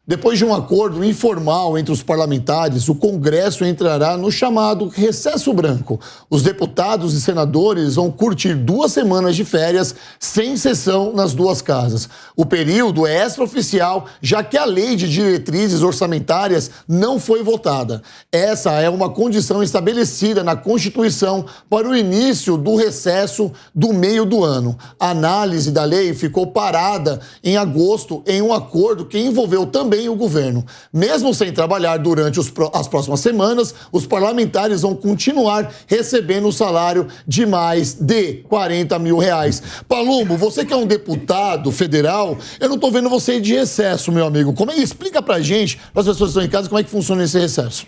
Depois de um acordo informal entre os parlamentares, o Congresso entrará no chamado recesso branco. Os deputados e senadores vão curtir 2 semanas de férias sem sessão nas duas casas. O período é extraoficial, já que a lei de diretrizes orçamentárias não foi votada. Essa é uma condição estabelecida na Constituição para o início do recesso do meio do ano. A análise da lei ficou parada em agosto em um acordo que envolveu também o governo. Mesmo sem trabalhar durante as próximas semanas, os parlamentares vão continuar recebendo o salário de mais de 40 mil reais. Palumbo, você que é um deputado federal, eu não estou vendo você ir de recesso, meu amigo. Explica pra gente, para as pessoas que estão em casa, como é que funciona esse recesso.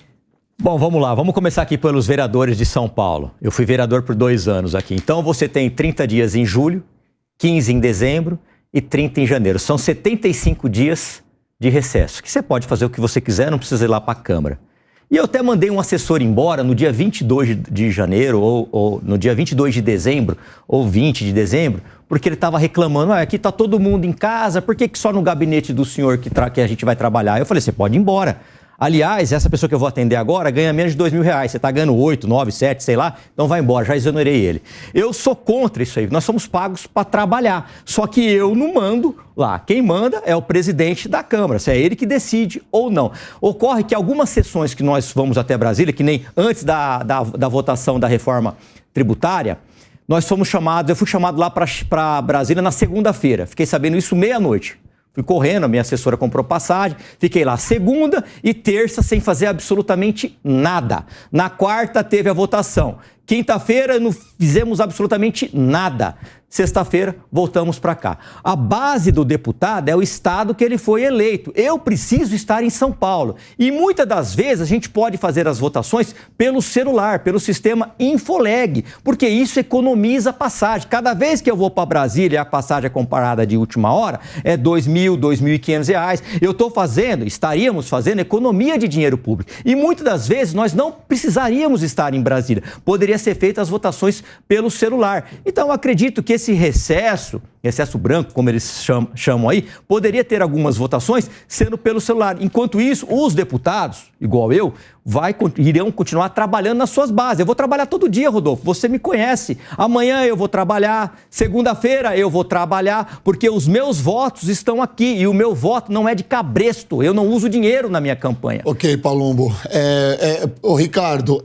Bom, vamos lá. Vamos começar aqui pelos vereadores de São Paulo. Eu fui vereador por 2 anos aqui. Então, você tem 30 dias em julho, 15 em dezembro e 30 em janeiro. São 75 dias de recesso, que você pode fazer o que você quiser, não precisa ir lá para a Câmara. E eu até mandei um assessor embora no dia 22 de janeiro, ou no dia 22 de dezembro, ou 20 de dezembro, porque ele estava reclamando, aqui está todo mundo em casa, por que só no gabinete do senhor que a gente vai trabalhar? Eu falei, você pode ir embora. Aliás, essa pessoa que eu vou atender agora ganha menos de 2 mil reais. Você está ganhando 8, 9, 7, sei lá, então vai embora, já exonerei ele. Eu sou contra isso aí, nós somos pagos para trabalhar. Só que eu não mando lá. Quem manda é o presidente da Câmara, se é ele que decide ou não. Ocorre que algumas sessões que nós vamos até Brasília, que nem antes da votação da reforma tributária, eu fui chamado lá para Brasília na segunda-feira. Fiquei sabendo isso meia-noite. Fui correndo, a minha assessora comprou passagem, fiquei lá segunda e terça sem fazer absolutamente nada. Na quarta teve a votação. Quinta-feira não fizemos absolutamente nada. Sexta-feira voltamos para cá. A base do deputado é o estado que ele foi eleito. Eu preciso estar em São Paulo. E muitas das vezes a gente pode fazer as votações pelo celular, pelo sistema Infoleg, porque isso economiza passagem. Cada vez que eu vou para Brasília, a passagem é comparada de última hora, é R$2.000, R$2.500. Estaríamos fazendo economia de dinheiro público. E muitas das vezes nós não precisaríamos estar em Brasília. Poderia ser feitas as votações pelo celular. Então eu acredito que esse recesso branco, como eles chamam aí, poderia ter algumas votações sendo pelo celular. Enquanto isso, os deputados, igual eu, irão continuar trabalhando nas suas bases. Eu vou trabalhar todo dia, Rodolfo, você me conhece. Amanhã eu vou trabalhar, segunda-feira eu vou trabalhar, porque os meus votos estão aqui e o meu voto não é de cabresto. Eu não uso dinheiro na minha campanha. Ok, Palumbo. Ricardo,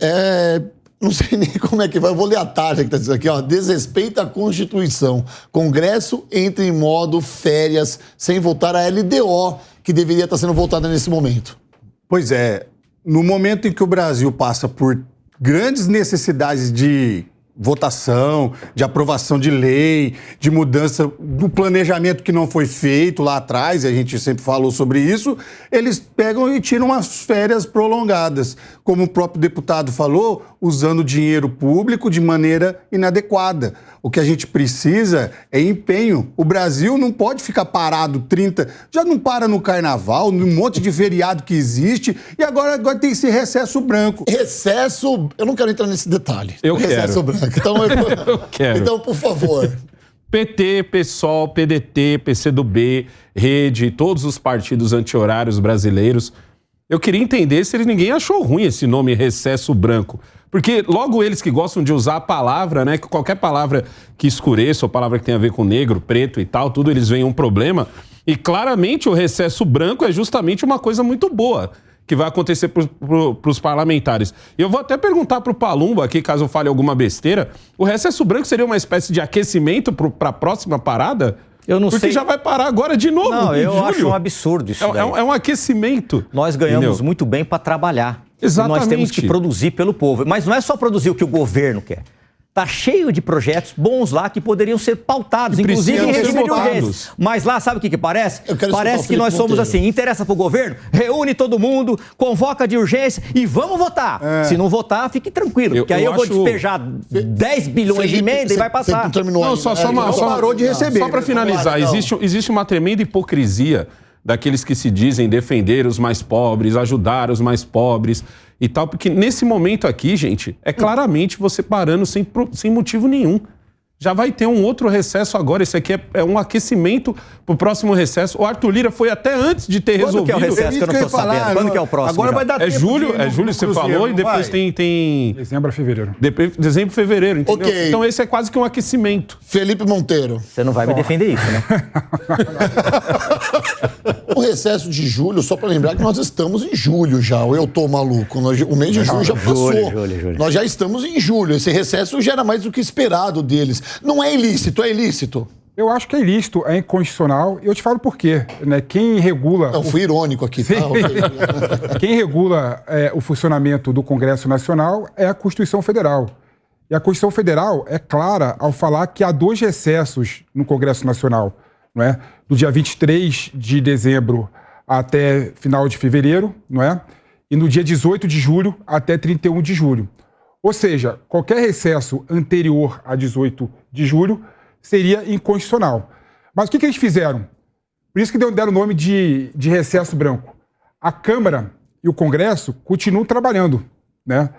não sei nem como é que vai. Eu vou ler a tarja que está dizendo aqui, ó. Desrespeita a Constituição. Congresso entra em modo férias sem votar a LDO, que deveria estar sendo votada nesse momento. Pois é. No momento em que o Brasil passa por grandes necessidades de votação, de aprovação de lei, de mudança do planejamento que não foi feito lá atrás, e a gente sempre falou sobre isso, eles pegam e tiram umas férias prolongadas, como o próprio deputado falou, usando dinheiro público de maneira inadequada. O que a gente precisa é empenho. O Brasil não pode ficar parado 30... Já não para no carnaval, num monte de feriado que existe, e agora tem esse recesso branco. Recesso... Eu não quero entrar nesse detalhe. Eu recesso quero. branco. Então, eu quero. Então, por favor. PT, PSOL, PDT, PCdoB, Rede, todos os partidos anti-horários brasileiros. Eu queria entender se ninguém achou ruim esse nome recesso branco. Porque logo eles que gostam de usar a palavra, né? Qualquer palavra que escureça, ou palavra que tenha a ver com negro, preto e tal, tudo eles veem um problema. E claramente o recesso branco é justamente uma coisa muito boa que vai acontecer para os parlamentares. E eu vou até perguntar para o Palumbo aqui, caso eu fale alguma besteira, o recesso branco seria uma espécie de aquecimento para a próxima parada? Eu não sei. Porque já vai parar agora de novo. Não, eu julho. acho um absurdo isso daí. É um aquecimento. Nós ganhamos Entendeu? muito bem para trabalhar. Exatamente. E nós temos que produzir pelo povo. Mas não é só produzir o que o governo quer. Está cheio de projetos bons lá que poderiam ser pautados, inclusive em regime de urgência. Mas lá, sabe o que parece? Parece que nós somos assim, interessa para o governo, reúne todo mundo, convoca de urgência e vamos votar. Se não votar, fique tranquilo, porque aí eu vou despejar 10 bilhões de emenda e vai passar. Não, só parou de receber. Só para finalizar, existe uma tremenda hipocrisia daqueles que se dizem defender os mais pobres, ajudar os mais pobres e tal, porque nesse momento aqui, gente, é claramente você parando sem motivo nenhum. Já vai ter um outro recesso agora. Esse aqui é um aquecimento pro próximo recesso. O Arthur Lira foi até antes de ter resolvido. Quando que é o recesso que eu não tô sabendo? Quando que é o próximo? Agora vai dar tempo julho, de ir julho você Cruzeiro, falou, e depois tem... Dezembro a fevereiro. Dezembro, fevereiro, entendeu? Ok. Então esse é quase que um aquecimento. Felipe Monteiro. Você não vai me defender isso, né? O recesso de julho, só para lembrar que nós estamos em julho já, ou eu tô maluco. O mês de julho já passou. Julho. Nós já estamos em julho. Esse recesso já era mais do que esperado deles. Não é ilícito, é ilícito. Eu acho que é ilícito, é inconstitucional, e eu te falo por quê. Né? Quem regula... Eu fui irônico aqui, tá? Quem regula o funcionamento do Congresso Nacional é a Constituição Federal. E a Constituição Federal é clara ao falar que há 2 recessos no Congresso Nacional, não é? Do dia 23 de dezembro até final de fevereiro, não é? E no dia 18 de julho até 31 de julho. Ou seja, qualquer recesso anterior a 18 de julho seria inconstitucional. Mas o que eles fizeram? Por isso que deram o nome de recesso branco. A Câmara e o Congresso continuam trabalhando, né?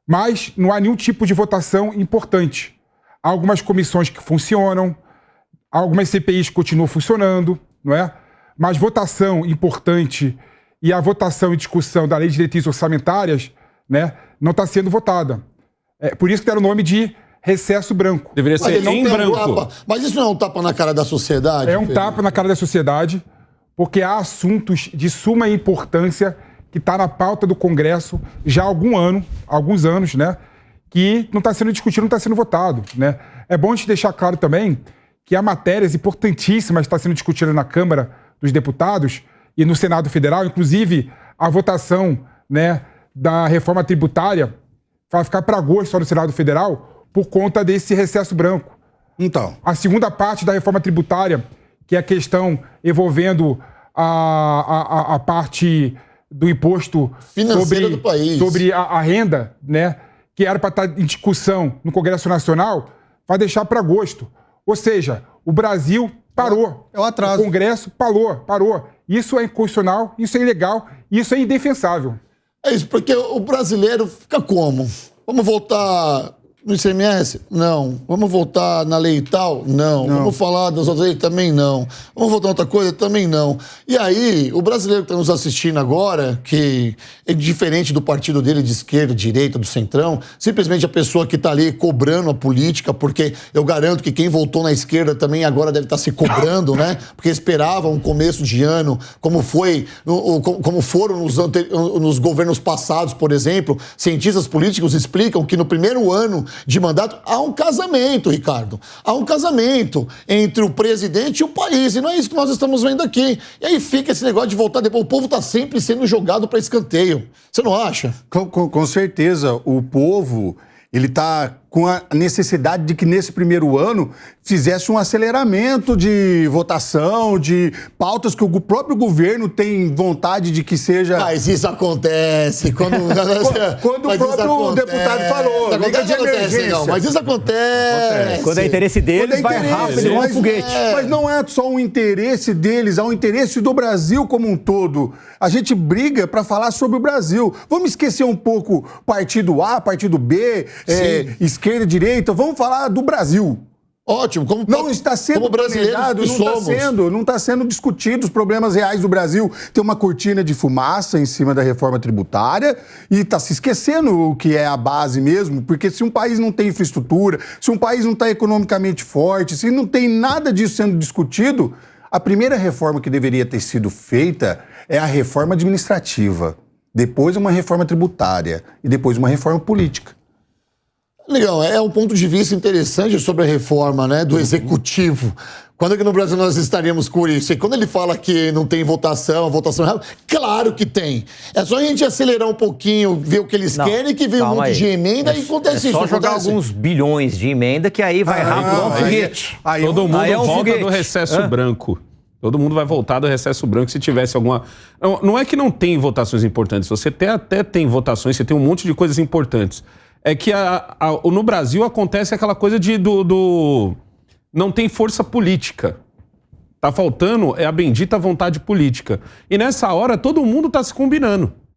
Mas não há nenhum tipo de votação importante. Há algumas comissões que funcionam, há algumas CPIs que continuam funcionando, não é? Mas votação importante e a votação e discussão da Lei de Diretrizes Orçamentárias, né, não está sendo votada. Por isso que deram o nome de recesso branco. Deveria ser em branco. Mas isso não é um tapa na cara da sociedade? É um tapa na cara da sociedade, porque há assuntos de suma importância que está na pauta do Congresso já há alguns anos, né? Que não está sendo discutido, não está sendo votado, né? É bom a gente deixar claro também que há matérias importantíssimas que estão sendo discutidas na Câmara dos Deputados e no Senado Federal, inclusive a votação, né, da reforma tributária vai ficar para agosto só no Senado Federal, por conta desse recesso branco. Então. A segunda parte da reforma tributária, que é a questão envolvendo a parte do imposto financeiro do país, sobre a renda, né, que era para estar em discussão no Congresso Nacional, vai deixar para agosto. Ou seja, o Brasil parou. É o atraso. O Congresso parou. Isso é inconstitucional, isso é ilegal, isso é indefensável. É isso, porque o brasileiro fica como? Vamos voltar no ICMS? Não. Vamos voltar na lei e tal? Não. Vamos falar das outras leis? Também não. Vamos voltar a outra coisa? Também não. E aí, o brasileiro que está nos assistindo agora, que é diferente do partido dele de esquerda, direita, do centrão, simplesmente a pessoa que está ali cobrando a política, porque eu garanto que quem votou na esquerda também agora deve estar se cobrando, né? Porque esperava um começo de ano, como foram nos governos passados, por exemplo. Cientistas políticos explicam que no primeiro ano de mandato, há um casamento, Ricardo. Há um casamento entre o presidente e o país. E não é isso que nós estamos vendo aqui. E aí fica esse negócio de voltar depois. O povo está sempre sendo jogado para escanteio. Você não acha? Com certeza. O povo, ele está com a necessidade de que nesse primeiro ano fizesse um aceleramento de votação, de pautas que o próprio governo tem vontade de que seja... Mas isso acontece quando o próprio deputado falou, liga de emergência. Não, mas isso acontece. Quando é interesse deles, vai rápido, igual um foguete. Mas não é só um interesse deles, é um interesse do Brasil como um todo. A gente briga para falar sobre o Brasil. Vamos esquecer um pouco partido A, partido B, esquerda e direita. Vamos falar do Brasil. Ótimo. Não está sendo planejado, não está sendo discutido os problemas reais do Brasil. Tem uma cortina de fumaça em cima da reforma tributária e está se esquecendo o que é a base mesmo, porque se um país não tem infraestrutura, se um país não está economicamente forte, se não tem nada disso sendo discutido, a primeira reforma que deveria ter sido feita é a reforma administrativa, depois uma reforma tributária e depois uma reforma política. Legal, é um ponto de vista interessante sobre a reforma, né, do executivo. Quando é que no Brasil nós estaríamos com isso? E quando ele fala que não tem votação real, claro que tem. É só a gente acelerar um pouquinho, ver o que eles querem, que vem um monte de emenda e acontece isso. É só jogar alguns bilhões de emenda que aí vai rápido, um foguete. Todo mundo volta do recesso branco. Todo mundo vai voltar do recesso branco se tivesse alguma... Não é que não tem votações importantes, você até tem votações, você tem um monte de coisas importantes. É que no Brasil acontece aquela coisa não tem força política. Tá faltando a bendita vontade política. E nessa hora todo mundo tá se combinando.